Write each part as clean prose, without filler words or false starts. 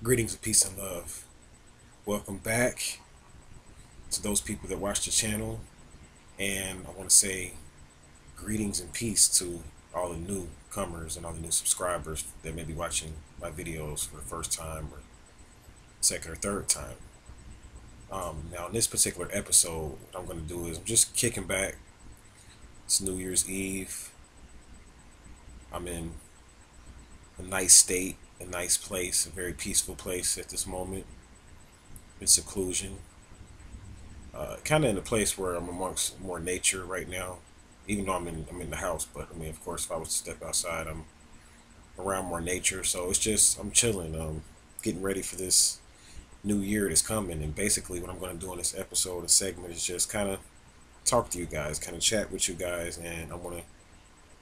Greetings of peace and love. Welcome back to those people that watch the channel. And I want to say greetings and peace to all the newcomers and all the new subscribers that may be watching my videos for the first time or second or third time. Now, in this particular episode, what I'm going to do is I'm just kicking back. It's New Year's Eve. I'm in a nice state, a nice place, a very peaceful place at this moment in seclusion. Kind of in a place where I'm amongst more nature right now, even though I'm in the house. But I mean, of course, if I was to step outside, I'm around more nature. So it's just I'm chilling, getting ready for this new year that's coming. And basically, what I'm going to do in this episode, this segment, is just kind of talk to you guys, kind of chat with you guys, and I want to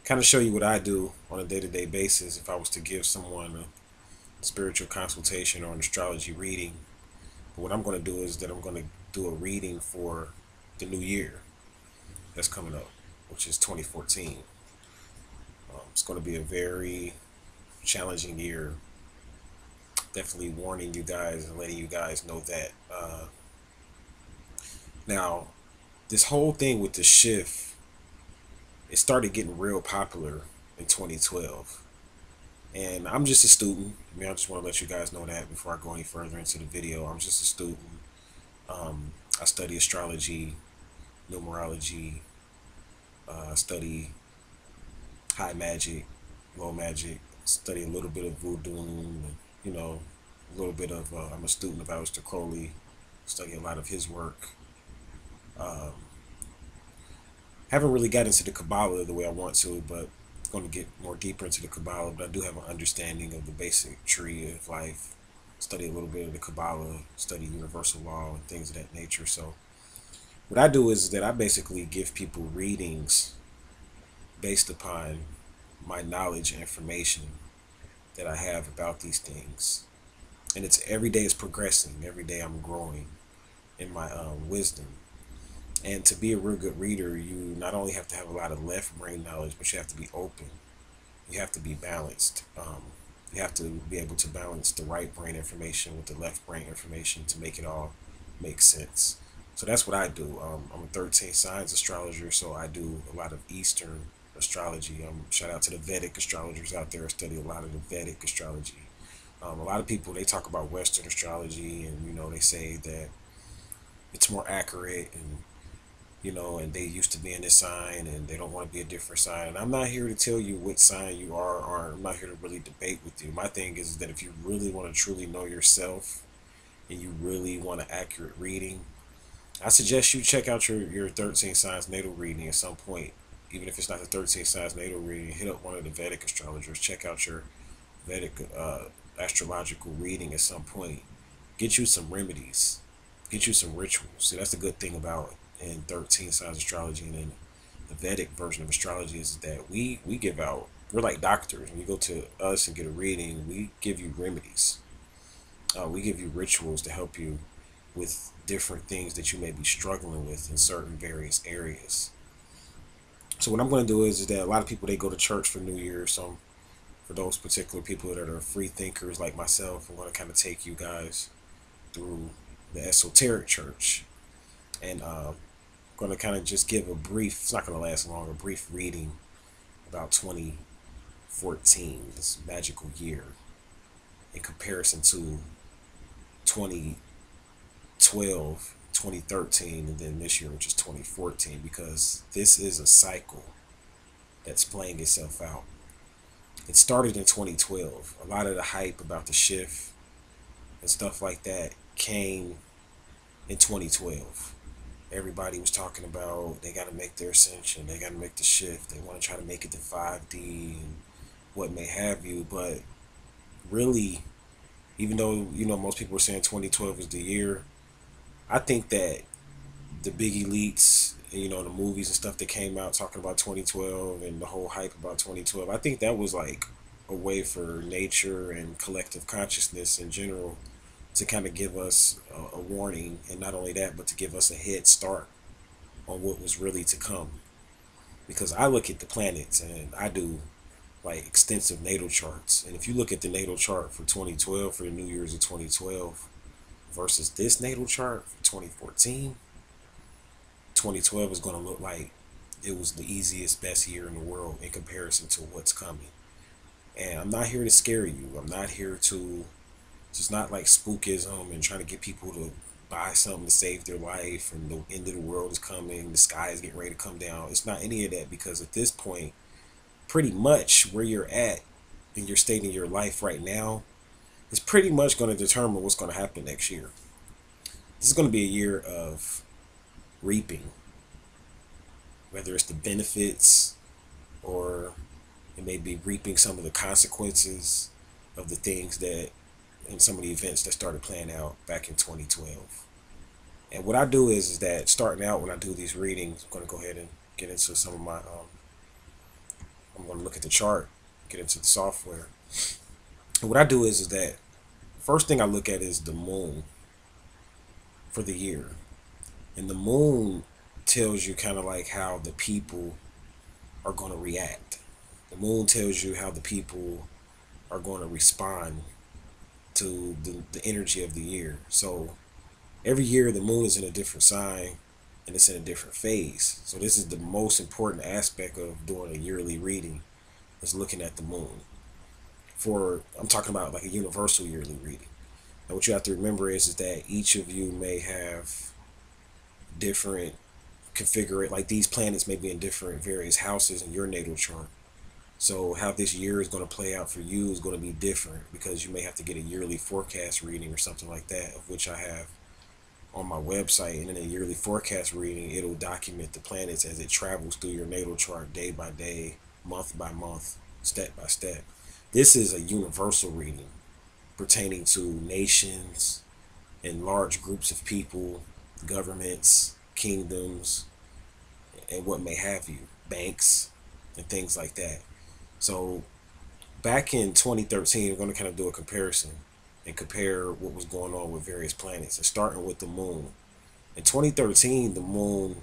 kind of show you what I do on a day-to-day basis. If I was to give someone a spiritual consultation or an astrology reading, but what I'm going to do is that I'm going to do a reading for the new year that's coming up, which is 2014. It's going to be a very challenging year. Definitely warning you guys and letting you guys know that. Now, this whole thing with the shift, it started getting real popular in 2012. And I'm just a student. I mean, I just want to let you guys know that before I go any further into the video. I'm just a student. I study astrology, numerology, study high magic, low magic, study a little bit of voodoo, and, you know, a little bit of, I'm a student of Aleister Crowley, study a lot of his work. Um, haven't really got into the Kabbalah the way I want to, but going to get more deeper into the Kabbalah, but I do have an understanding of the basic tree of life, study a little bit of the Kabbalah, study universal law and things of that nature. So what I do is that I basically give people readings based upon my knowledge and information that I have about these things. And it's every day is progressing. Every day I'm growing in my wisdom. And to be a real good reader, you not only have to have a lot of left brain knowledge, but you have to be open. You have to be balanced. You have to be able to balance the right brain information with the left brain information to make it all make sense. So that's what I do. I'm a 13 signs astrologer, so I do a lot of Eastern astrology. Shout out to the Vedic astrologers out there. I study a lot of the Vedic astrology. A lot of people, they talk about Western astrology, and they say that it's more accurate, and and they used to be in this sign and they don't want to be a different sign. And I'm not here to tell you what sign you are or aren't. I'm not here to really debate with you. My thing is that if you really want to truly know yourself and you really want an accurate reading, I suggest you check out your 13 signs natal reading at some point. Even if it's not the 13 signs natal reading, hit up one of the Vedic astrologers. Check out your Vedic astrological reading at some point. Get you some remedies. Get you some rituals. See, that's the good thing about in 13 signs astrology and in the Vedic version of astrology is that we give out, we're like doctors. When you go to us and get a reading, we give you remedies. We give you rituals to help you with different things that you may be struggling with in certain various areas. So what I'm going to do is that a lot of people, they go to church for New Year. So for those particular people that are free thinkers like myself, I'm going to kind of take you guys through the esoteric church. And going to kind of just give a brief, it's not going to last long, a brief reading about 2014, this magical year, in comparison to 2012, 2013, and then this year, which is 2014, because this is a cycle that's playing itself out. It started in 2012. A lot of the hype about the shift and stuff like that came in 2012. Everybody was talking about they got to make their ascension, they got to make the shift, they want to try to make it to 5D and what may have you. But really, even though most people were saying 2012 is the year, I think that the big elites, the movies and stuff that came out talking about 2012 and the whole hype about 2012, I think that was like a way for nature and collective consciousness in general to kind of give us a warning, and not only that, but to give us a head start on what was really to come. Because I look at the planets and I do like extensive natal charts. And if you look at the natal chart for 2012, for the New Year's of 2012 versus this natal chart for 2014, 2012 is going to look like it was the easiest, best year in the world in comparison to what's coming. And I'm not here to scare you. I'm not here to just not like spookism and trying to get people to buy something to save their life and the end of the world is coming, the sky is getting ready to come down. It's not any of that, because at this point, pretty much where you're at in your state in your life right now is pretty much going to determine what's going to happen next year. This is going to be a year of reaping, whether it's the benefits or it may be reaping some of the consequences of the things that and some of the events that started playing out back in 2012. And what I do is that starting out when I do these readings, I'm going to go ahead and get into some of my, I'm going to look at the chart, get into the software. And what I do is that first thing I look at is the moon for the year. And the moon tells you kind of like how the people are going to react. The moon tells you how the people are going to respond to the energy of the year. So every year the moon is in a different sign and it's in a different phase. So this is the most important aspect of doing a yearly reading, is looking at the moon. I'm talking about like a universal yearly reading. Now what you have to remember is that each of you may have different configure, like these planets may be in different various houses in your natal chart. So how this year is going to play out for you is going to be different, because you may have to get a yearly forecast reading or something like that, of which I have on my website. And in a yearly forecast reading, it'll document the planets as it travels through your natal chart, day by day, month by month, step by step. This is a universal reading pertaining to nations and large groups of people, governments, kingdoms, and what may have you, banks and things like that. So back in 2013, we're going to kind of do a comparison and compare what was going on with various planets, and starting with the moon. In 2013, the moon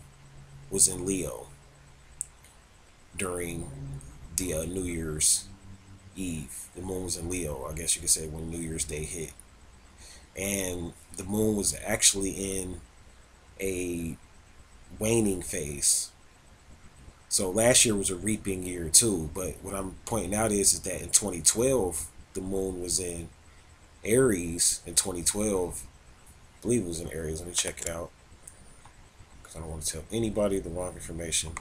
was in Leo during the New Year's Eve. The moon was in Leo, I guess you could say, when New Year's Day hit. And the moon was actually in a waning phase. So last year was a reaping year too, but what I'm pointing out is that in 2012 the moon was in Aries. In 2012, I believe it was in Aries. Let me check it out, because I don't want to tell anybody the wrong information.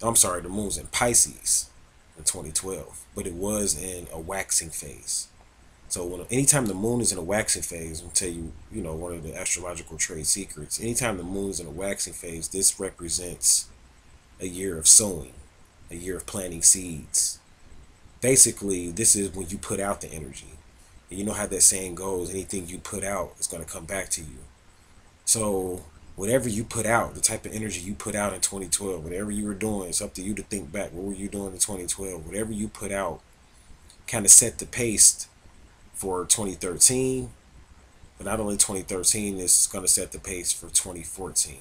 I'm sorry, the moon's in Pisces in 2012, but it was in a waxing phase. So anytime the moon is in a waxing phase, I'll tell you, one of the astrological trade secrets. Anytime the moon is in a waxing phase, this represents a year of sowing, a year of planting seeds. Basically, this is when you put out the energy. And you know how that saying goes, anything you put out is going to come back to you. So whatever you put out, the type of energy you put out in 2012, whatever you were doing, it's up to you to think back. What were you doing in 2012? Whatever you put out kind of set the pace for 2013, but not only 2013, it's going to set the pace for 2014.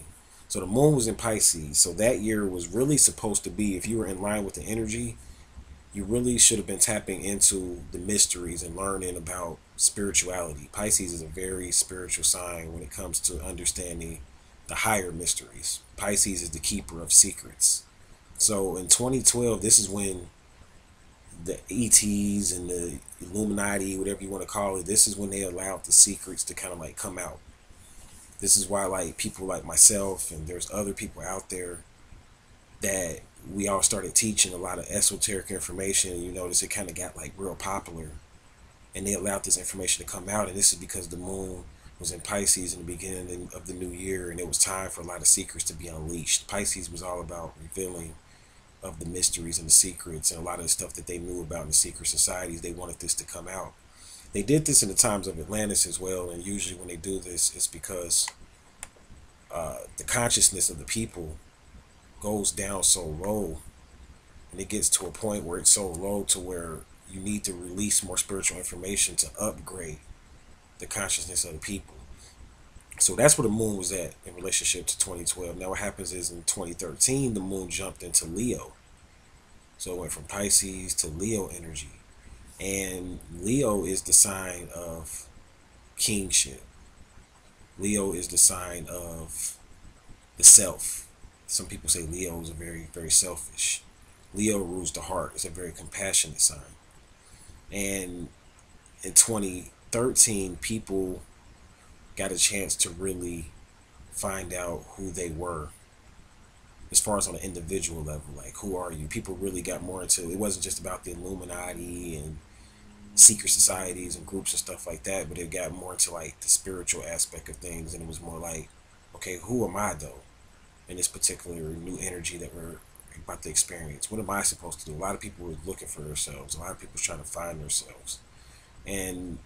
So the moon was in Pisces, so that year was really supposed to be, if you were in line with the energy, you really should have been tapping into the mysteries and learning about spirituality. Pisces is a very spiritual sign when it comes to understanding the higher mysteries. Pisces is the keeper of secrets. So in 2012, this is when the ETs and the Illuminati, whatever you want to call it, this is when they allowed the secrets to kind of like come out. This is why like people like myself and there's other people out there that we all started teaching a lot of esoteric information, and you notice it kind of got like real popular, and they allowed this information to come out. And this is because the moon was in Pisces in the beginning of the new year, and it was time for a lot of secrets to be unleashed. Pisces was all about revealing of the mysteries and the secrets, and a lot of the stuff that they knew about in the secret societies. They wanted this to come out. They did this in the times of Atlantis as well, and usually when they do this, it's because the consciousness of the people goes down so low, and it gets to a point where it's so low to where you need to release more spiritual information to upgrade the consciousness of the people. So that's where the moon was at in relationship to 2012. Now what happens is in 2013, the moon jumped into Leo. So it went from Pisces to Leo energy. And Leo is the sign of kingship. Leo is the sign of the self. Some people say Leo is a very, very selfish. Leo rules the heart. It's a very compassionate sign. And in 2013, people got a chance to really find out who they were as far as on an individual level. Like, who are you? People really got more into it. It wasn't just about the Illuminati and secret societies and groups and stuff like that, but it got more into like the spiritual aspect of things. And it was more like, okay, who am I though in this particular new energy that we're about to experience? What am I supposed to do? A lot of people were looking for themselves. A lot of people were trying to find themselves. And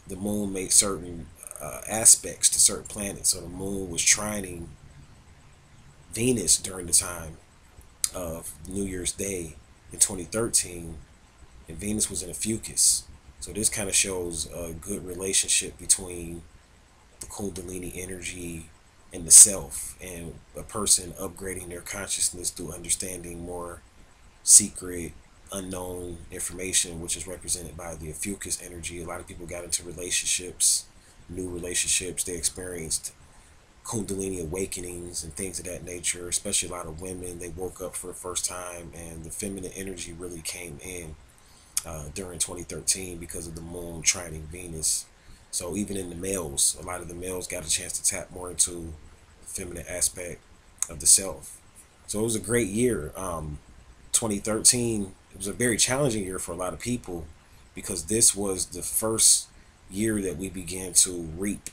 the moon made certain aspects to certain planets. So the moon was trining Venus during the time of New Year's Day in 2013, and Venus was in a fucus. So this kind of shows a good relationship between the Kundalini energy and the self, and a person upgrading their consciousness through understanding more secret, unknown information, which is represented by the fucus energy. A lot of people got into relationships, new relationships. They experienced Kundalini awakenings and things of that nature, especially a lot of women. They woke up for the first time, and the feminine energy really came in during 2013 because of the moon trining Venus. So even in the males, a lot of the males got a chance to tap more into the feminine aspect of the self. So it was a great year. 2013, it was a very challenging year for a lot of people because this was the first year that we began to reap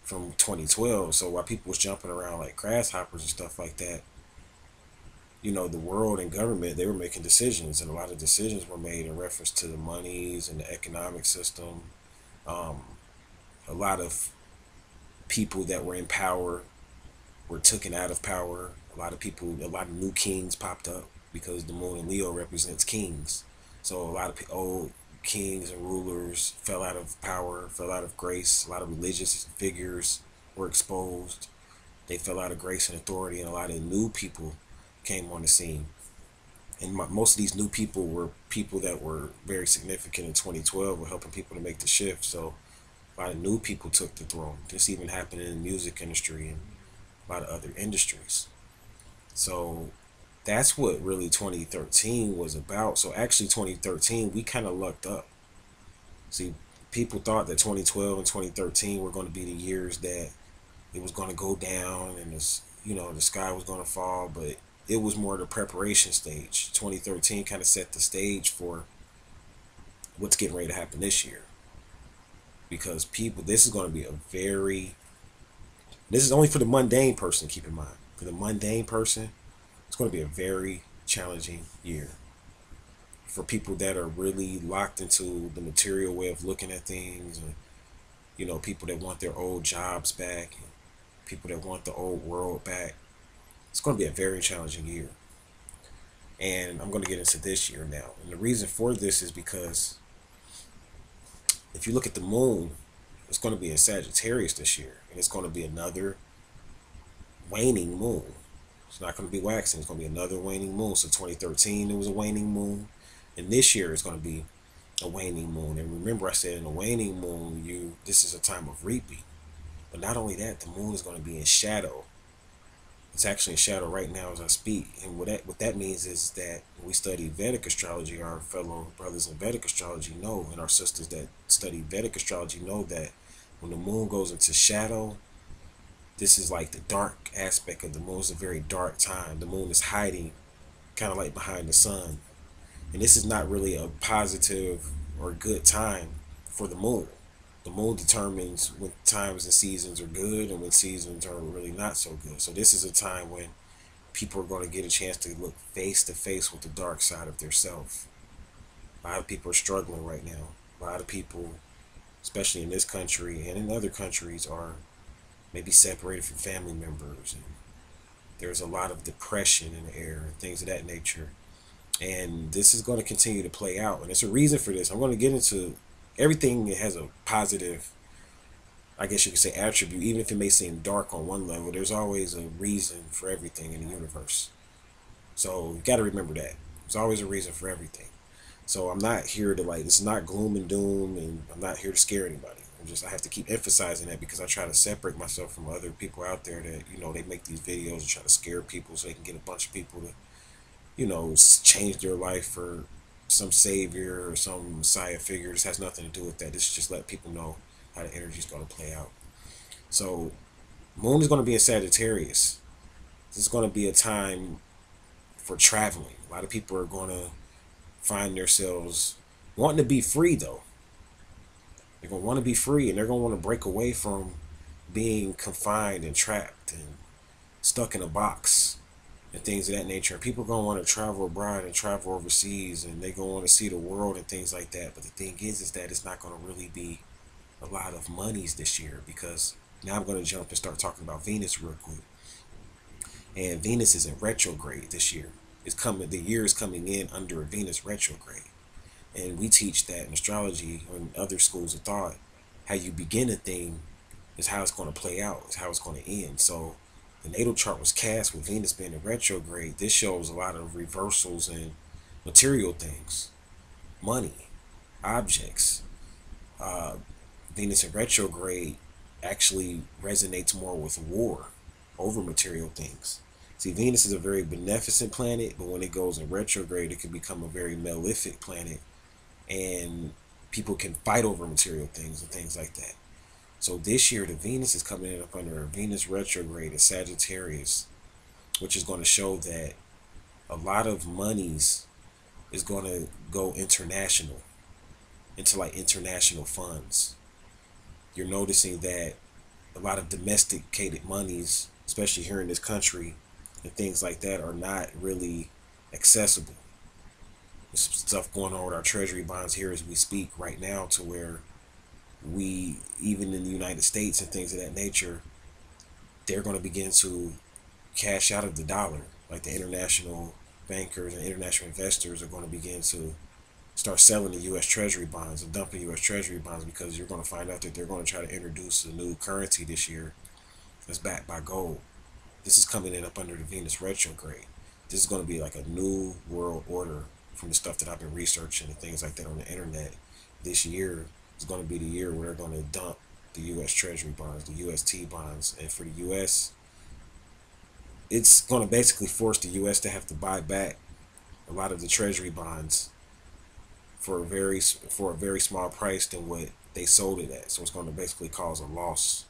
from 2012. So while people was jumping around like grasshoppers and stuff like that, you know, the world and government, they were making decisions, and a lot of decisions were made in reference to the monies and the economic system. Um, a lot of people that were in power were taken out of power. A lot of new kings popped up because the moon in Leo represents kings. So a lot of old kings and rulers fell out of power, fell out of grace. A lot of religious figures were exposed. They fell out of grace and authority, and a lot of new people came on the scene. And most of these new people were people that were very significant in 2012, were helping people to make the shift. So a lot of new people took the throne. This even happened in the music industry and a lot of other industries. So that's what really 2013 was about. So actually 2013, we kind of lucked up. See, people thought that 2012 and 2013 were going to be the years that it was going to go down and this, you know, the sky was going to fall, but it was more the preparation stage. 2013 kind of set the stage for what's getting ready to happen this year. Because people, this is going to be this is only for the mundane person, keep in mind. For the mundane person, it's going to be a very challenging year. For people that are really locked into the material way of looking at things, and, you know, people that want their old jobs back, and people that want the old world back, it's going to be a very challenging year. And I'm going to get into this year now. And the reason for this is because if you look at the moon, it's going to be in Sagittarius this year. And it's going to be another waning moon. It's not going to be waxing. It's going to be another waning moon. So 2013, it was a waning moon. And this year is going to be a waning moon. And remember, I said in a waning moon, this is a time of reaping. But not only that, the moon is going to be in shadow. It's actually in shadow right now as I speak. And what that means is that when we study Vedic astrology, our fellow brothers in Vedic astrology know, and our sisters that study Vedic astrology know, that when the moon goes into shadow, this is like the dark aspect of the moon. It's a very dark time. The moon is hiding, kind of like behind the sun. And this is not really a positive or good time for the moon. The moon determines when times and seasons are good and when seasons are really not so good. So this is a time when people are going to get a chance to look face to face with the dark side of their self. A lot of people are struggling right now. A lot of people, especially in this country and in other countries, are maybe separated from family members. And there's a lot of depression in the air and things of that nature. And this is going to continue to play out. And there's a reason for this. I'm going to get into everything that has a positive I guess you could say attribute, even if it may seem dark on one level, there's always a reason for everything in the universe. So you got to remember that. There's always a reason for everything. So I'm not here to like, it's not gloom and doom, and I'm not here to scare anybody. I have to keep emphasizing that because I try to separate myself from other people out there that, they make these videos and try to scare people so they can get a bunch of people to, change their life for some savior or some messiah figure. This has nothing to do with that. This is just let people know how the energy is going to play out. So Moon is going to be in Sagittarius. This is going to be a time for traveling. A lot of people are going to find themselves wanting to be free, though. They're going to want to be free, and they're going to want to break away from being confined and trapped and stuck in a box and things of that nature. And people are going to want to travel abroad and travel overseas, and they're going to want to see the world and things like that. But the thing is that it's not going to really be a lot of monies this year, because now I'm going to jump and start talking about Venus real quick. And Venus is in retrograde this year. It's coming. The year is coming in under a Venus retrograde. And we teach that in astrology or in other schools of thought, how you begin a thing is how it's going to play out, is how it's going to end. So the natal chart was cast with Venus being in retrograde. This shows a lot of reversals in material things, money, objects. Venus in retrograde actually resonates more with war over material things. See, Venus is a very beneficent planet, but when it goes in retrograde, it can become a very malefic planet, and people can fight over material things and things like that. So this year, the Venus is coming in up under a Venus retrograde in Sagittarius, which is going to show that a lot of monies is going to go international, into like international funds. You're noticing that a lot of domesticated monies, especially here in this country and things like that, are not really accessible. There's stuff going on with our treasury bonds here as we speak right now, to where we, even in the United States and things of that nature, they're going to begin to cash out of the dollar. Like the international bankers and international investors are going to begin to start selling the U.S. Treasury bonds and dumping U.S. Treasury bonds, because you're going to find out that they're going to try to introduce a new currency this year that's backed by gold. This is coming in up under the Venus retrograde. This is going to be like a new world order from the stuff that I've been researching and things like that on the internet. This year is going to be the year where they're going to dump the U.S. Treasury bonds, the UST bonds. And for the U.S., it's going to basically force the U.S. to have to buy back a lot of the Treasury bonds for a very small price than what they sold it at. So it's going to basically cause a loss.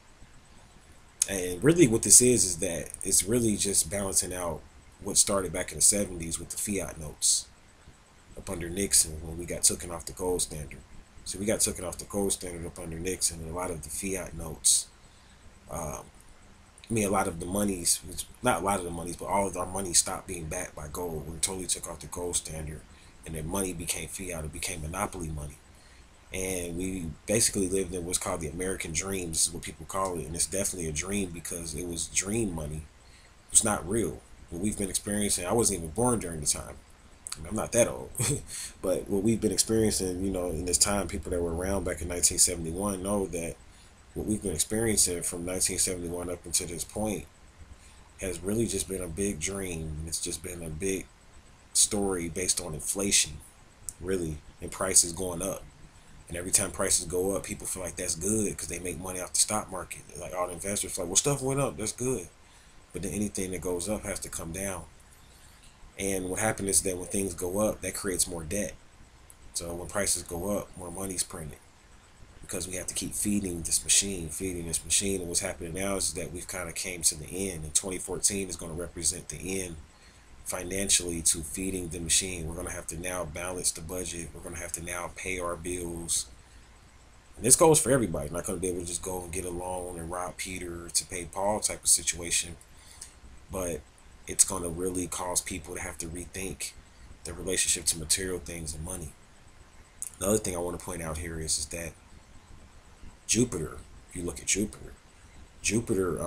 And really what this is that it's really just balancing out what started back in the 70s with the fiat notes up under Nixon, when we got taken off the gold standard. So we got taken off the gold standard up under Nixon, and a lot of the fiat notes, a lot of the monies, not a lot of the monies, but all of our money stopped being backed by gold. We totally took off the gold standard, and then money became fiat. It became monopoly money. And we basically lived in what's called the American dream. This is what people call it. And it's definitely a dream, because it was dream money. It's not real. What we've been experiencing, I wasn't even born during the time. I'm not that old. But what we've been experiencing, in this time, people that were around back in 1971 know that what we've been experiencing from 1971 up until this point has really just been a big dream. It's just been a big story based on inflation, really, and prices going up. And every time prices go up, people feel like that's good because they make money off the stock market. Like all the investors feel like, well, stuff went up, that's good. But then anything that goes up has to come down. And what happens is that when things go up, that creates more debt. So when prices go up, more money's printed, because we have to keep feeding this machine. And what's happening now is that we've kind of came to the end. And 2014 is going to represent the end financially to feeding the machine. We're going to have to now balance the budget. We're going to have to now pay our bills. And this goes for everybody. Not going to be able to just go and get a loan and rob Peter to pay Paul type of situation. But it's going to really cause people to have to rethink their relationship to material things and money. The other thing I want to point out here is that Jupiter, if you look at Jupiter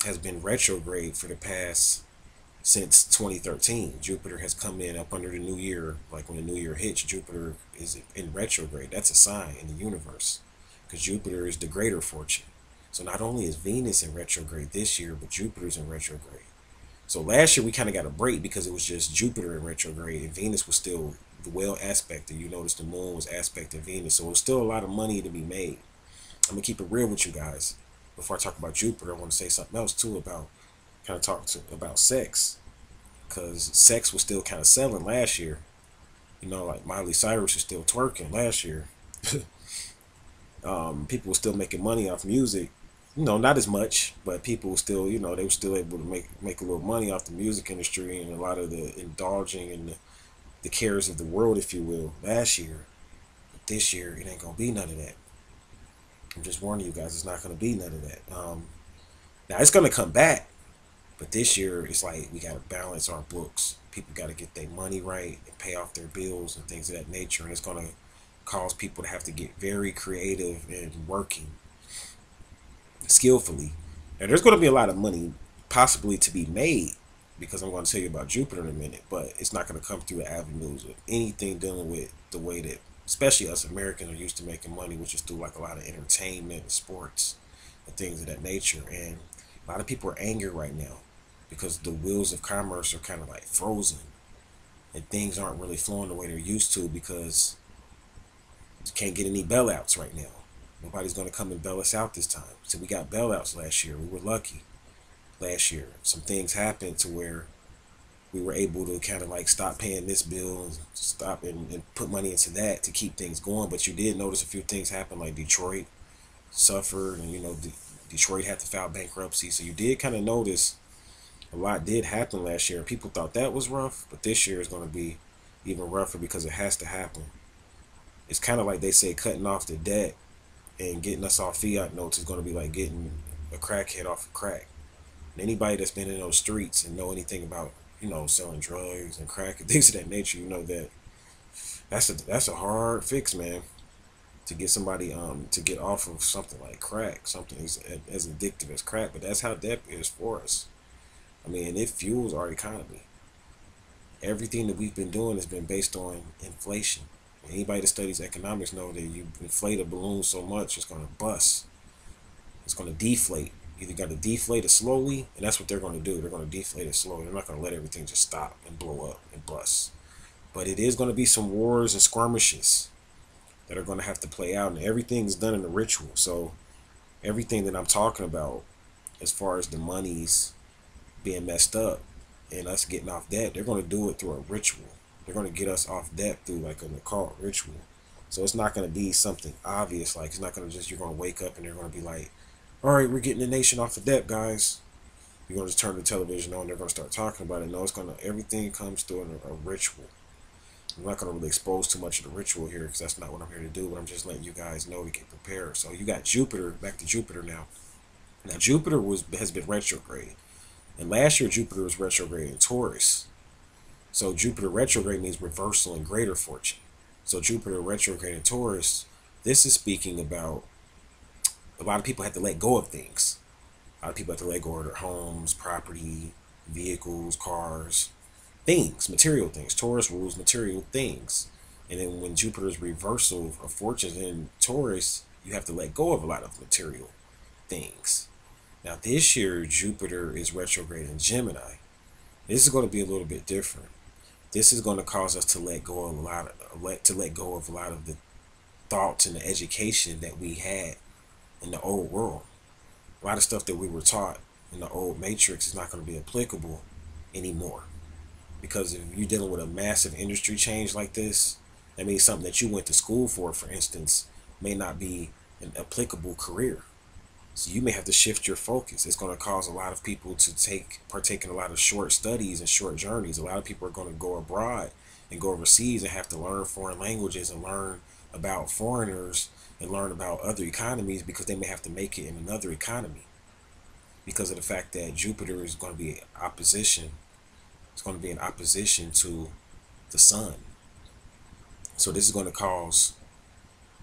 has been retrograde for the past, since 2013. Jupiter has come in up under the new year. Like when the new year hits, Jupiter is in retrograde. That's a sign in the universe, because Jupiter is the greater fortune. So not only is Venus in retrograde this year, but Jupiter's in retrograde. So last year we kind of got a break because it was just Jupiter in retrograde and Venus was still well aspected. You notice the moon was aspected Venus, so it was still a lot of money to be made. I'm gonna keep it real with you guys. Before I talk about Jupiter, I want to say something else too about about sex, because sex was still kind of selling last year. You know, like Miley Cyrus was still twerking last year. People were still making money off music. You know, not as much, but people were still, you know, they were still able to make a little money off the music industry and a lot of the indulging and the cares of the world, if you will, last year. But this year, it ain't gonna be none of that. I'm just warning you guys, it's not gonna be none of that. Now it's gonna come back, but this year it's like we gotta balance our books. People gotta get their money right and pay off their bills and things of that nature, and it's gonna cause people to have to get very creative and working skillfully. Now there's going to be a lot of money possibly to be made because I'm going to tell you about Jupiter in a minute, but it's not going to come through avenues of anything dealing with the way that especially us Americans are used to making money, which is through like a lot of entertainment and sports and things of that nature. And a lot of people are angry right now because the wheels of commerce are kind of like frozen and things aren't really flowing the way they're used to because you can't get any bailouts right now. Nobody's going to come and bail us out this time. So we got bailouts last year. We were lucky last year. Some things happened to where we were able to kind of like stop paying this bill and stop and put money into that to keep things going. But you did notice a few things happen, like Detroit suffered, and you know Detroit had to file bankruptcy. So you did kind of notice a lot did happen last year. People thought that was rough, but this year is going to be even rougher because it has to happen. It's kind of like they say cutting off the debt and getting us off fiat notes is going to be like getting a crackhead off of crack. And anybody that's been in those streets and know anything about, you know, selling drugs and crack and things of that nature, you know that that's a hard fix, man. To get somebody to get off of something like crack, something as addictive as crack. But that's how debt is for us. I mean, it fuels our economy. Everything that we've been doing has been based on inflation. Anybody that studies economics know that you inflate a balloon so much, it's going to bust. It's going to deflate. Either got to deflate it slowly, and that's what they're going to do. They're going to deflate it slowly. They're not going to let everything just stop and blow up and bust. But it is going to be some wars and skirmishes that are going to have to play out, and everything's done in a ritual. So everything that I'm talking about, as far as the monies being messed up and us getting off debt, they're going to do it through a ritual. They're going to get us off debt through like an occult ritual. So it's not going to be something obvious. Like it's not going to just, you're going to wake up and they're going to be like, all right, we're getting the nation off of debt, guys. You're going to just turn the television on. They're going to start talking about it. No, it's going to, everything comes through a ritual. I'm not going to really expose too much of the ritual here because that's not what I'm here to do. But I'm just letting you guys know to get prepared. So you got Jupiter, back to Jupiter now. Now Jupiter has been retrograde. And last year Jupiter was retrograde in Taurus. So Jupiter retrograde means reversal and greater fortune. So Jupiter retrograde in Taurus, this is speaking about a lot of people have to let go of things. A lot of people have to let go of their homes, property, vehicles, cars, things, material things. Taurus rules material things. And then when Jupiter's reversal of fortunes in Taurus, you have to let go of a lot of material things. Now this year, Jupiter is retrograde in Gemini. This is going to be a little bit different. This is going to cause us to let go of a lot of the thoughts and the education that we had in the old world. A lot of stuff that we were taught in the old matrix is not going to be applicable anymore. Because if you're dealing with a massive industry change like this, that means something that you went to school for instance, may not be an applicable career. So you may have to shift your focus. It's going to cause a lot of people to partake in a lot of short studies and short journeys. A lot of people are going to go abroad and go overseas and have to learn foreign languages and learn about foreigners and learn about other economies because they may have to make it in another economy because of the fact that Jupiter is going to be opposition. It's going to be in opposition to the sun. So this is going to cause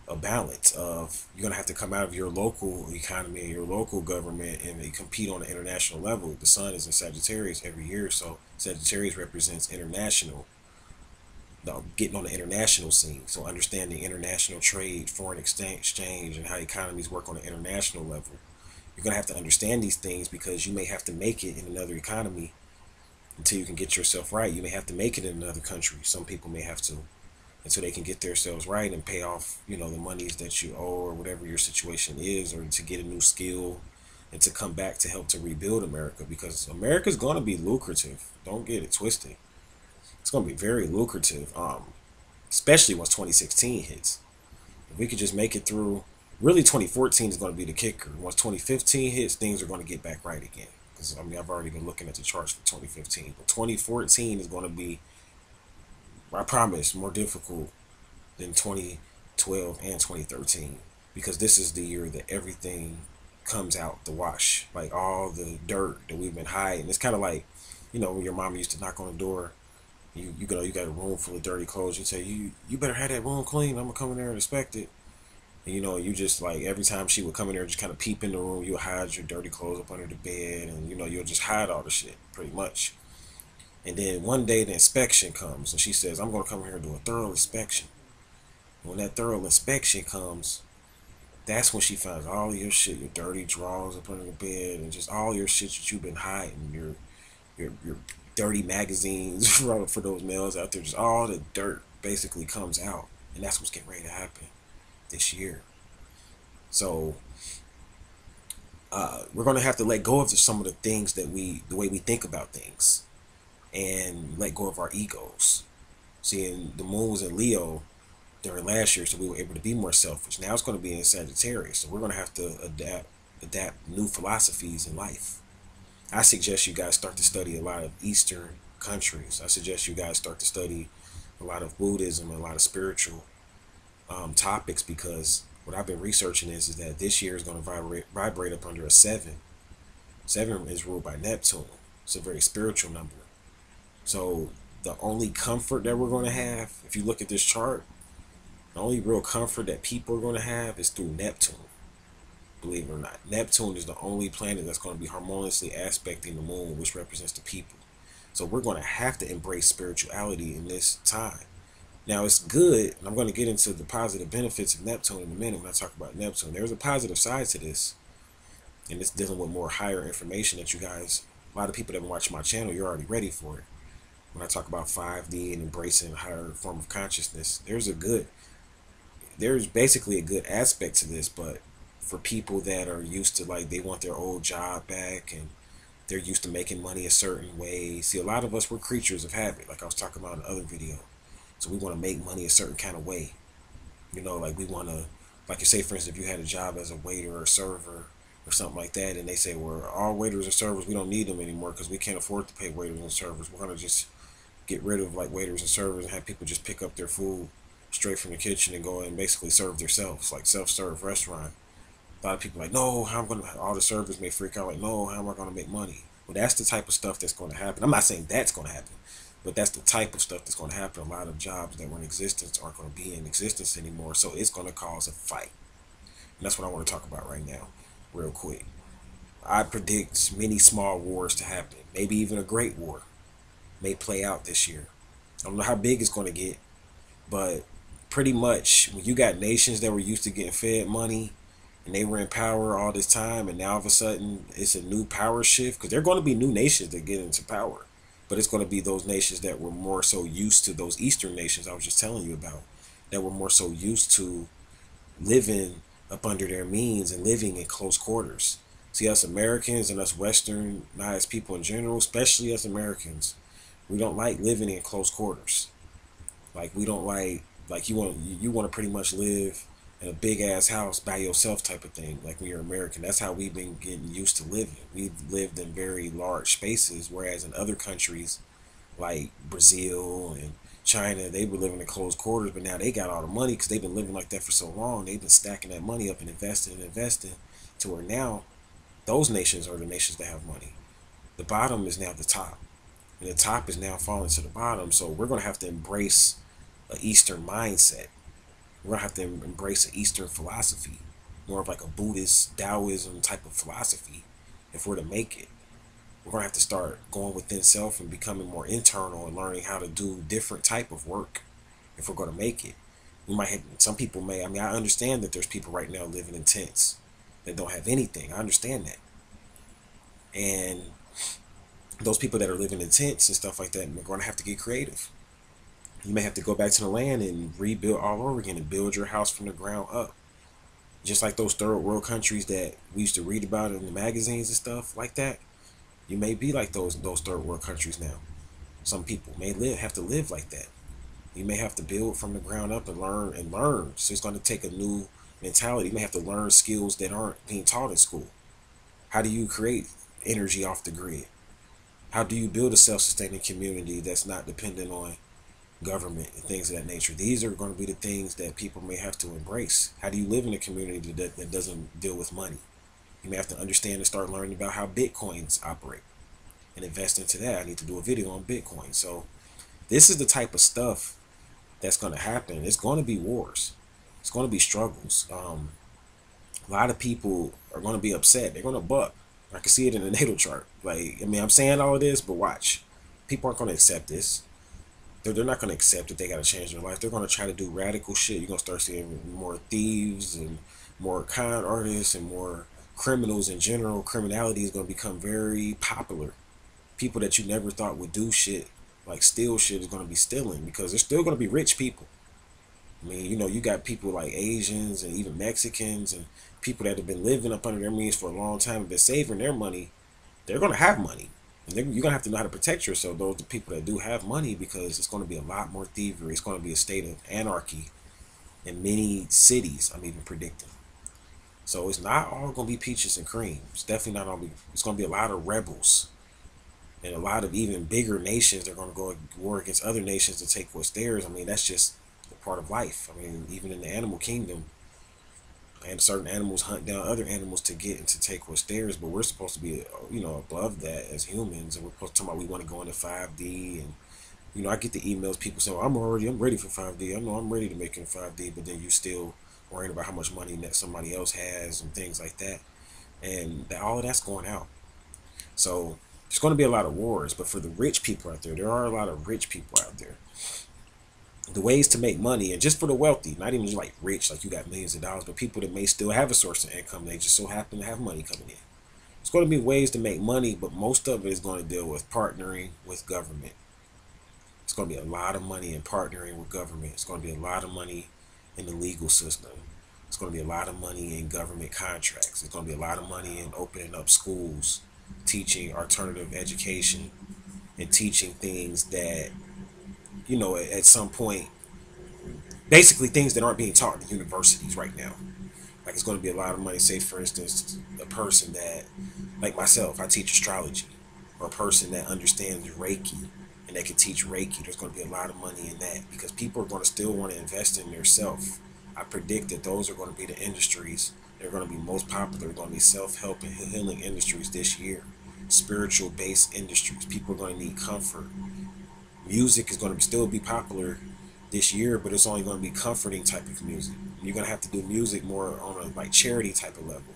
a balance of you're going to have to come out of your local economy and your local government and compete on an international level. The sun is in Sagittarius every year, so Sagittarius represents international, getting on the international scene. So understanding international trade, foreign exchange, and how economies work on an international level. You're going to have to understand these things because you may have to make it in another economy until you can get yourself right. You may have to make it in another country. Some people may have to until they can get themselves right and pay off, the monies that you owe or whatever your situation is, or to get a new skill and to come back to help to rebuild America, because America's going to be lucrative. Don't get it twisted. It's going to be very lucrative, especially once 2016 hits. If we could just make it through, really 2014 is going to be the kicker. Once 2015 hits, things are going to get back right again. Because, I've already been looking at the charts for 2015. But 2014 is going to be, I promise, more difficult than 2012 and 2013. Because this is the year that everything comes out the wash. Like all the dirt that we've been hiding. It's kind of like, when your mom used to knock on the door, you got a room full of dirty clothes. You say, you better have that room clean. I'm gonna come in there and inspect it. And you just like every time she would come in there, just kind of peep in the room. You'll hide your dirty clothes up under the bed, and you'll just hide all the shit pretty much. And then one day the inspection comes, and she says, "I'm gonna come here and do a thorough inspection." When that thorough inspection comes, that's when she finds all of your shit, your dirty drawers up under the bed, and just all your shit that you've been hiding, your dirty magazines for those males out there. Just all the dirt basically comes out, and that's what's getting ready to happen this year. So we're gonna have to let go of some of the things the way we think about things, and let go of our egos. Seeing the moon was in Leo during last year, so we were able to be more selfish. Now it's going to be in Sagittarius, so we're going to have to adapt new philosophies in life. I suggest you guys start to study a lot of Eastern countries. I suggest you guys start to study a lot of Buddhism and a lot of spiritual topics, because what I've been researching is that this year is going to vibrate up under a 7. 7 is ruled by Neptune. It's a very spiritual number. So the only comfort that we're going to have, if you look at this chart, the only real comfort that people are going to have is through Neptune. Believe it or not, Neptune is the only planet that's going to be harmoniously aspecting the moon, which represents the people. So we're going to have to embrace spirituality in this time. Now it's good, and I'm going to get into the positive benefits of Neptune in a minute when I talk about Neptune. There's a positive side to this, and it's dealing with more higher information that you guys, a lot of people that have been watching my channel, you're already ready for it. When I talk about 5D and embracing a higher form of consciousness, there's basically a good aspect to this. But for people that are used to, like, they want their old job back and they're used to making money a certain way. See, a lot of us, we're creatures of habit, like I was talking about in the other video. So we want to make money a certain kind of way. Like we want to, like you say, for instance, if you had a job as a waiter or a server or something like that, and they say, well, all waiters and servers, we don't need them anymore because we can't afford to pay waiters and servers. We're going to just get rid of like waiters and servers and have people just pick up their food straight from the kitchen and go and basically serve themselves, like self-serve restaurant. A lot of people are like, no, how am I going to, all the servers may freak out, like, no, how am I going to make money? Well, that's the type of stuff that's going to happen. I'm not saying that's going to happen, but that's the type of stuff that's going to happen. A lot of jobs that were in existence aren't going to be in existence anymore, so it's going to cause a fight. And that's what I want to talk about right now, real quick. I predict many small wars to happen. Maybe even a great war may play out this year. I don't know how big it's going to get, but pretty much when you got nations that were used to getting fed money and they were in power all this time, and now all of a sudden it's a new power shift, because there are going to be new nations that get into power, but it's going to be those nations that were more so used to, those Eastern nations I was just telling you about, that were more so used to living up under their means and living in close quarters. See, us Americans and us Westernized people in general, especially us Americans, we don't like living in close quarters. Like, we don't like you want to pretty much live in a big ass house by yourself type of thing. Like when you're American, that's how we've been getting used to living. We've lived in very large spaces, whereas in other countries like Brazil and China, they were living in closed quarters, but now they got all the money because they've been living like that for so long. They've been stacking that money up and investing to where now those nations are the nations that have money. The bottom is now the top, and the top is now falling to the bottom. So we're going to have to embrace an Eastern mindset. We're going to have to embrace an Eastern philosophy, more of like a Buddhist Taoism type of philosophy if we're to make it. We're going to have to start going within self and becoming more internal and learning how to do different type of work if we're going to make it. We might have, some people may, I mean, I understand that there's people right now living in tents. that don't have anything. I understand that. And those people that are living in tents and stuff like that are going to have to get creative. You may have to go back to the land and rebuild all over again and build your house from the ground up. Just like those third world countries that we used to read about in the magazines and stuff like that. You may be like those third world countries now. Some people may have to live like that. You may have to build from the ground up and learn and learn. So it's going to take a new mentality. You may have to learn skills that aren't being taught in school. How do you create energy off the grid? How do you build a self-sustaining community that's not dependent on government and things of that nature? These are going to be the things that people may have to embrace. How do you live in a community that doesn't deal with money? You may have to understand and start learning about how Bitcoins operate and invest into that. I need to do a video on Bitcoin. So this is the type of stuff that's going to happen. It's going to be wars. It's going to be struggles. A lot of people are going to be upset. They're going to buck. I can see it in the natal chart. Like, I mean, I'm saying all of this, but watch. People aren't going to accept this. They're not going to accept that they got to change their life. They're going to try to do radical shit. You're going to start seeing more thieves and more con artists and more criminals in general. Criminality is going to become very popular. People that you never thought would do shit, like steal shit, is going to be stealing because there's still going to be rich people. I mean, you know, you got people like Asians and even Mexicans and people that have been living up under their means for a long time and been saving their money. They're going to have money. And you're going to have to know how to protect yourself, those the people that do have money, because it's going to be a lot more thievery. It's going to be a state of anarchy in many cities, I'm even predicting. So it's not all going to be peaches and cream. It's definitely not all. It's going to be a lot of rebels and a lot of even bigger nations. They're going to go war against other nations to take what's theirs. I mean, that's just a part of life. I mean, even in the animal kingdom, and certain animals hunt down other animals to get and to take what's theirs. But we're supposed to be, you know, above that as humans, and we're supposed to talk about we want to go into 5D. And you know, I get the emails, people say, well, I'm ready for 5D. I know I'm ready to make it in 5D, but then you still worrying about how much money that somebody else has and things like that, and that all of that's going out. So there's going to be a lot of wars, but for the rich people out there are a lot of rich people out there. The ways to make money, and just for the wealthy, not even just like rich, like you got millions of dollars, but people that may still have a source of income, they just so happen to have money coming in. It's going to be ways to make money, but most of it is going to deal with partnering with government. It's going to be a lot of money in partnering with government. It's going to be a lot of money in the legal system. It's going to be a lot of money in government contracts. It's going to be a lot of money in opening up schools, teaching alternative education, and teaching things that, you know, at some point, basically things that aren't being taught in universities right now. Like, it's going to be a lot of money. Say, for instance, a person that, like myself, I teach astrology, or a person that understands Reiki and they can teach Reiki. There's going to be a lot of money in that because people are going to still want to invest in their self. I predict that those are going to be the industries that are going to be most popular. They're going to be self-help and healing industries this year. Spiritual-based industries. People are going to need comfort. Music is going to still be popular this year, but it's only going to be comforting type of music. You're going to have to do music more on a like charity type of level.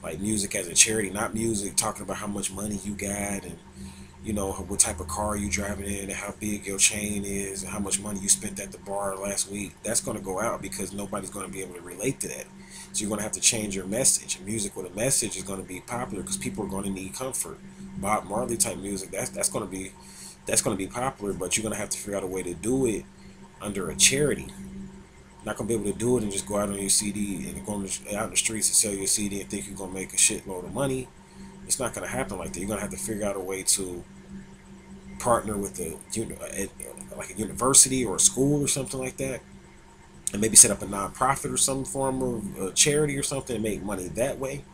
Like music as a charity, not music talking about how much money you got and, you know, what type of car you driving in and how big your chain is and how much money you spent at the bar last week. That's going to go out because nobody's going to be able to relate to that. So you're going to have to change your message. Music with a message is going to be popular because people are going to need comfort. Bob Marley type music, that's going to be popular, but you're going to have to figure out a way to do it under a charity. You're not going to be able to do it and just go out on your CD and go out in the streets and sell your CD and think you're going to make a shitload of money. It's not going to happen like that. You're going to have to figure out a way to partner with like a university or a school or something like that, and maybe set up a nonprofit or some form of charity or something and make money that way.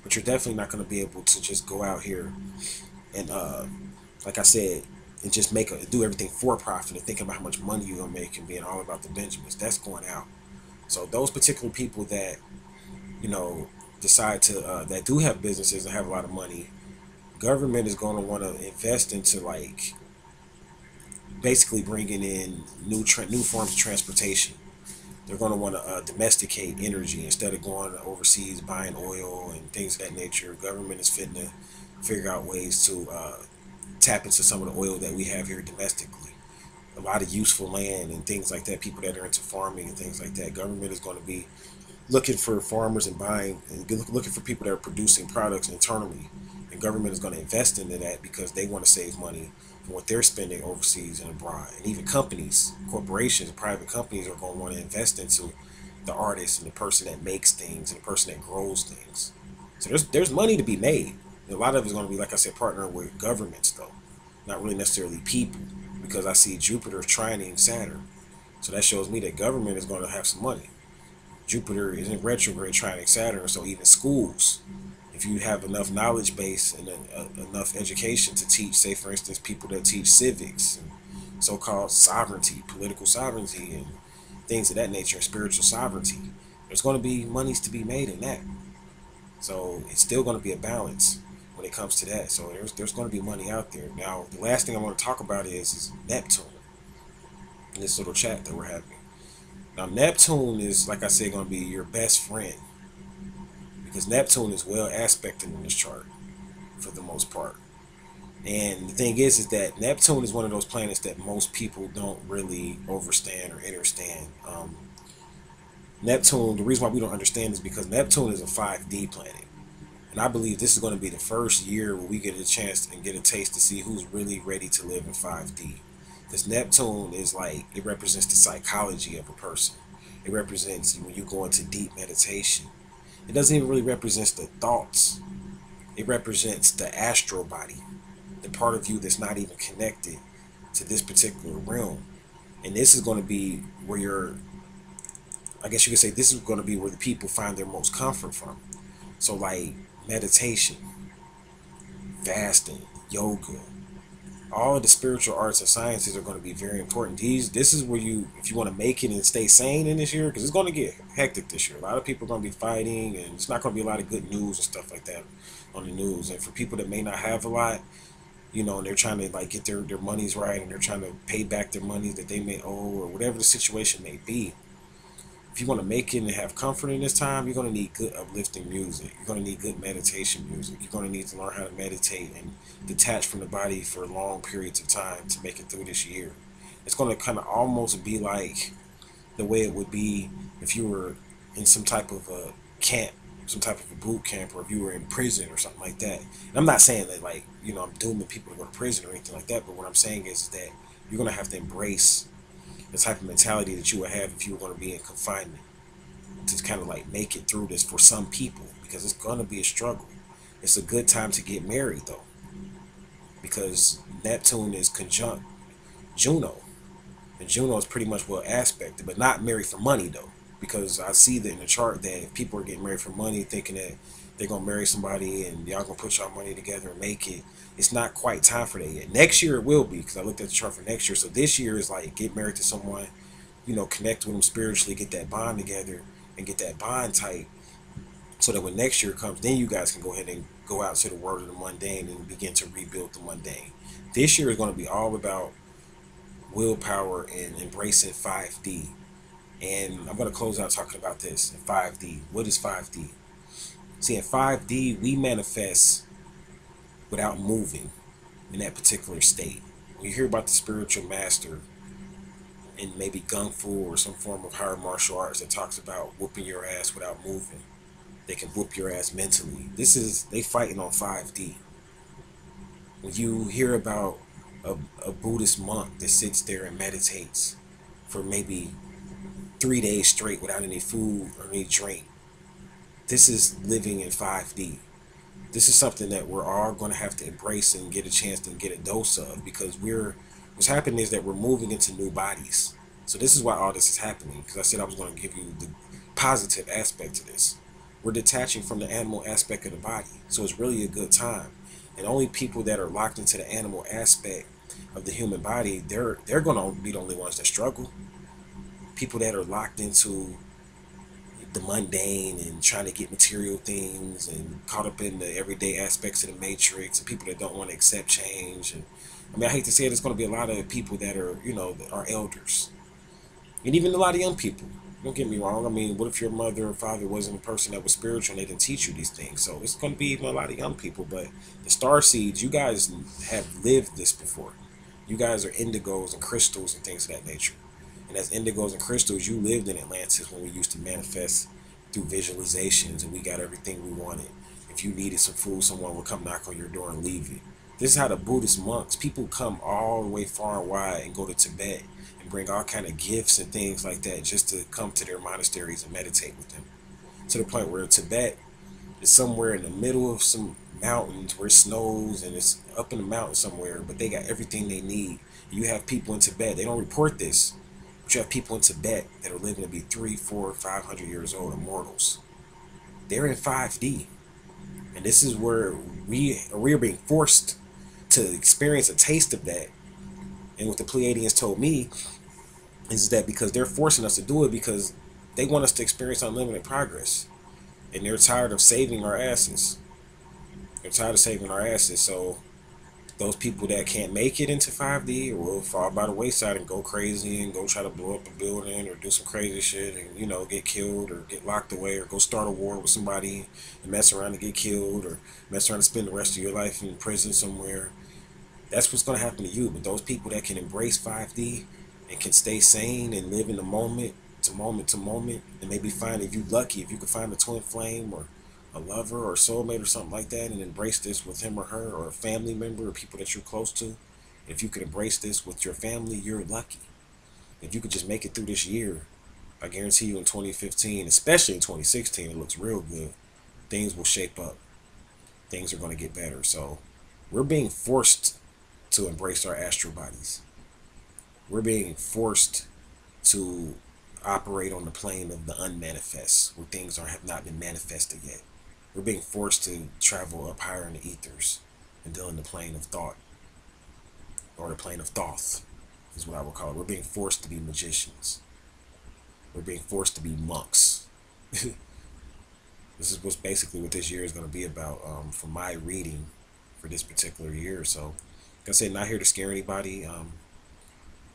But you're definitely not going to be able to just go out here and, like I said, and just do everything for profit and thinking about how much money you're gonna make and being all about the Benjamins. That's going out. So those particular people that, you know, decide to that do have businesses and have a lot of money, government is going to want to invest into like basically bringing in new forms of transportation. They're going to want to domesticate energy instead of going overseas buying oil and things of that nature. Government is fitting to figure out ways to tap into some of the oil that we have here domestically. A lot of useful land and things like that. People that are into farming and things like that. Government is going to be looking for farmers and buying and looking for people that are producing products internally. And government is going to invest into that because they want to save money from what they're spending overseas and abroad. And even companies, corporations, private companies are going to want to invest into the artist and the person that makes things and the person that grows things. So there's money to be made. And a lot of it's going to be, like I said, partnering with governments though, not really necessarily people, because I see Jupiter trining Saturn. So that shows me that government is going to have some money. Jupiter is in retrograde trining Saturn, so even schools, if you have enough knowledge base and enough education to teach, say for instance, people that teach civics and so-called sovereignty, political sovereignty, and things of that nature, spiritual sovereignty, there's going to be monies to be made in that. So it's still going to be a balance when it comes to that. So there's going to be money out there. Now, the last thing I want to talk about is Neptune in this little chat that we're having. Now, Neptune is, like I said, going to be your best friend because Neptune is well aspected in this chart for the most part. And the thing is that Neptune is one of those planets that most people don't really understand or understand. Neptune, the reason why we don't understand is because Neptune is a 5D planet. And I believe this is going to be the first year where we get a chance and get a taste to see who's really ready to live in 5D. Because Neptune is like, it represents the psychology of a person. It represents when you go into deep meditation. It doesn't even really represent the thoughts. It represents the astral body, the part of you that's not even connected to this particular realm. And this is going to be where you're, I guess you could say this is going to be where the people find their most comfort from. So like meditation, fasting, yoga, all of the spiritual arts and sciences are going to be very important. This is where you, if you want to make it and stay sane in this year, because it's going to get hectic this year. A lot of people are going to be fighting, and it's not going to be a lot of good news and stuff like that on the news. And for people that may not have a lot, you know, and they're trying to like get their monies right, and they're trying to pay back their money that they may owe, or whatever the situation may be. If you want to make it and have comfort in this time, you're going to need good uplifting music. You're going to need good meditation music. You're going to need to learn how to meditate and detach from the body for long periods of time to make it through this year. It's going to kind of almost be like the way it would be if you were in some type of a camp, some type of a boot camp, or if you were in prison or something like that. And I'm not saying that, like, you know, I'm dooming people to go to prison or anything like that, but what I'm saying is that you're going to have to embrace the type of mentality that you would have if you were going to be in confinement, to kind of like make it through this for some people, because it's going to be a struggle. It's a good time to get married though, because Neptune is conjunct Juno, and Juno is pretty much well aspected, but not married for money though, because I see that in the chart that if people are getting married for money, thinking that they're going to marry somebody and y'all going to put y'all money together and make it, it's not quite time for that yet. Next year it will be, because I looked at the chart for next year. So this year is like get married to someone, you know, connect with them spiritually, get that bond together and get that bond tight, so that when next year comes, then you guys can go ahead and go out to the world of the mundane and begin to rebuild the mundane. This year is going to be all about willpower and embracing 5D. And I'm going to close out talking about this in 5D. What is 5D? See, in 5D, we manifest without moving in that particular state. When you hear about the spiritual master in maybe Kung Fu or some form of higher martial arts that talks about whooping your ass without moving, they can whoop your ass mentally. This is, they fighting on 5D. When you hear about a Buddhist monk that sits there and meditates for maybe 3 days straight without any food or any drink, this is living in 5D. This is something that we're all going to have to embrace and get a chance to get a dose of, because what's happening is that we're moving into new bodies. So this is why all this is happening, because I said I was going to give you the positive aspect to this. We're detaching from the animal aspect of the body, so it's really a good time. And only people that are locked into the animal aspect of the human body, they're going to be the only ones that struggle. People that are locked into the mundane and trying to get material things and caught up in the everyday aspects of the matrix, and people that don't want to accept change. And I mean, I hate to say it, it's going to be a lot of people that are, you know, that are elders, and even a lot of young people. Don't get me wrong. I mean, what if your mother or father wasn't a person that was spiritual and they didn't teach you these things? So it's going to be even a lot of young people. But the star seeds, you guys have lived this before. You guys are indigos and crystals and things of that nature. And as indigos and crystals, you lived in Atlantis when we used to manifest through visualizations, and we got everything we wanted. If you needed some food, someone would come knock on your door and leave it. This is how the Buddhist monks, people come all the way far and wide and go to Tibet and bring all kind of gifts and things like that just to come to their monasteries and meditate with them. To the point where Tibet is somewhere in the middle of some mountains where it snows, and it's up in the mountains somewhere, but they got everything they need. You have people in Tibet, they don't report this, but you have people in Tibet that are living to be 3, 4, 500 years old, immortals. They're in 5D. And this is where we are being forced to experience a taste of that. And what the Pleiadians told me is that because they're forcing us to do it because they want us to experience unlimited progress. And they're tired of saving our asses. They're tired of saving our asses. So those people that can't make it into 5D will fall by the wayside and go crazy and go try to blow up a building or do some crazy shit and, you know, get killed or get locked away or go start a war with somebody and mess around and get killed or mess around and spend the rest of your life in prison somewhere. That's what's going to happen to you. But those people that can embrace 5D and can stay sane and live in the moment to moment to moment, and maybe find, if you're lucky, if you can find a twin flame or a lover or soulmate or something like that, and embrace this with him or her or a family member or people that you're close to. If you could embrace this with your family, you're lucky. If you could just make it through this year, I guarantee you in 2015, especially in 2016, it looks real good. Things will shape up. Things are going to get better. So we're being forced to embrace our astral bodies. We're being forced to operate on the plane of the unmanifest, where things have not been manifested yet. We're being forced to travel up higher in the ethers and deal in the plane of thought, or the plane of thoth, is what I would call it. We're being forced to be magicians. We're being forced to be monks. This is what's basically what this year is going to be about, from my reading for this particular year. So, like I said, not here to scare anybody,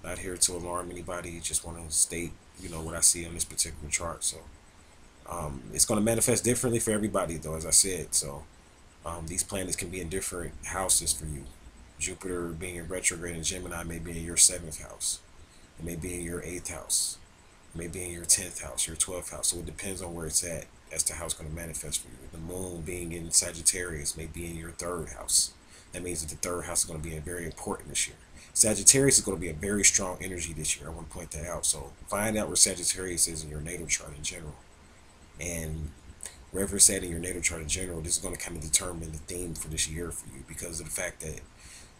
not here to alarm anybody. Just want to state, you know, what I see on this particular chart. So, it's going to manifest differently for everybody, though, as I said. So, these planets can be in different houses for you. Jupiter being in retrograde in Gemini may be in your 7th house. It may be in your 8th house. It may be in your 10th house, your 12th house. So it depends on where it's at as to how it's going to manifest for you. The moon being in Sagittarius may be in your 3rd house. That means that the 3rd house is going to be very important this year. Sagittarius is going to be a very strong energy this year. I want to point that out. So find out where Sagittarius is in your natal chart in general. And wherever it's at in your natal chart in general, this is going to kind of determine the theme for this year for you, because of the fact that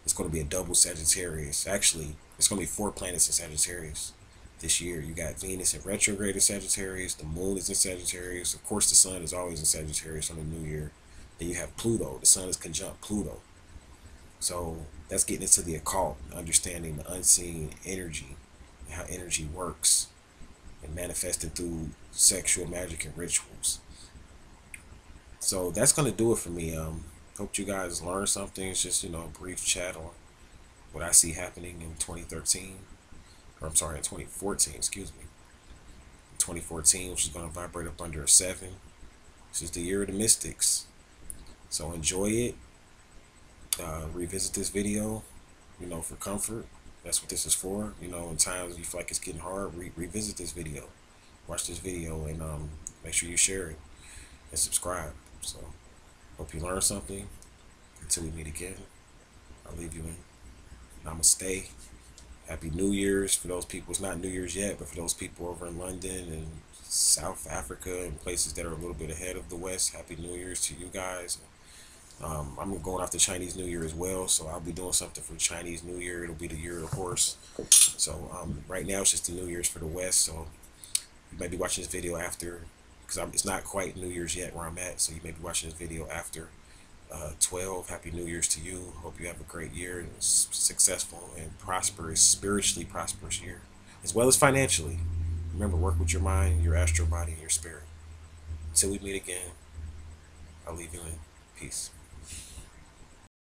it's going to be a double Sagittarius. Actually, it's going to be 4 planets in Sagittarius this year. You got Venus in retrograde in Sagittarius. The moon is in Sagittarius. Of course, the sun is always in Sagittarius on the new year. Then you have Pluto. The sun is conjunct Pluto. So that's getting into the occult, understanding the unseen energy, and how energy works, and manifesting through sexual magic and rituals. So that's going to do it for me. Hope you guys learned something. It's just, you know, a brief chat on what I see happening in 2013. Or I'm sorry, in 2014, excuse me. 2014, which is going to vibrate up under a 7. This is the year of the mystics. So enjoy it. Revisit this video, you know, for comfort. That's what this is for. You know, in times you feel like it's getting hard, revisit this video. Watch this video and make sure you share it and subscribe. So, hope you learned something. Until we meet again, I'll leave you in namaste. Happy New Year's for those people. It's not New Year's yet, but for those people over in London and South Africa and places that are a little bit ahead of the West, Happy New Year's to you guys. I'm going after Chinese New Year as well, so I'll be doing something for Chinese New Year. It'll be the year of the horse. So right now it's just the New Year's for the West, so you may be watching this video after, because it's not quite New Year's yet where I'm at, so you may be watching this video after 12. Happy New Year's to you. Hope you have a great year and successful and prosperous, spiritually prosperous year, as well as financially. Remember, work with your mind, your astral body, and your spirit. Until we meet again, I'll leave you in peace.